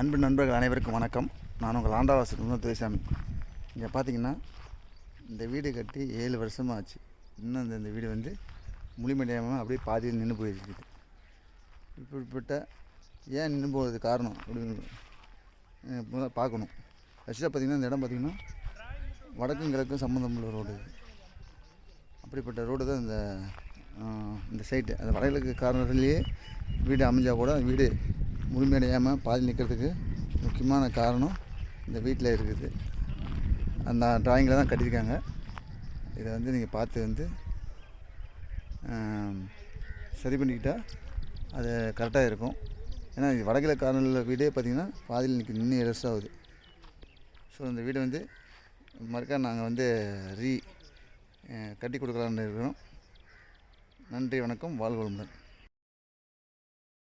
அன்பு நண்பர்கள் அனைவருக்கும் வணக்கம். நான் உங்கள் ஆண்டாவாசன் துரைசாமி. இங்கே பார்த்தீங்கன்னா இந்த வீடு கட்டி 7 வருஷமாக ஆச்சு. இன்னும் இந்த வீடு வந்து முழுமையடையாமல் அப்படியே பாதியில் நின்று போயிருக்குது. இப்படிப்பட்ட ஏன் நின்று போகிறது காரணம் அப்படின்னு பார்க்கணும். ஃபஸ்ட்டாக பார்த்திங்கன்னா இந்த இடம் பார்த்திங்கன்னா வடக்கும் கிழக்கும் சம்மந்தமுள்ள ரோடு. அப்படிப்பட்ட ரோடு தான் இந்த சைட்டு. அந்த வடகிழக்கு காரணத்துலேயே வீடு அமைஞ்சால் கூட வீடு முழுமையடையாமல் பாதி நிற்கிறதுக்கு முக்கியமான காரணம் இந்த வீட்டில் இருக்குது. அந்த டிராயிங்கில் தான் கட்டியிருக்காங்க. இதை வந்து நீங்கள் பார்த்து சரி பண்ணிக்கிட்டால் அது கரெக்டாக இருக்கும். ஏன்னா இது வடகிழக்கு கார்னரில் வீடே பார்த்திங்கன்னா பாதியில் இன்னும் 7 வருஷம் ஆகுது. ஸோ இந்த வீடு வந்து மறுக்கா நாங்கள் கட்டி கொடுக்கலான்னு இருக்கிறோம். நன்றி, வணக்கம், வாழ்க வளமுடன்.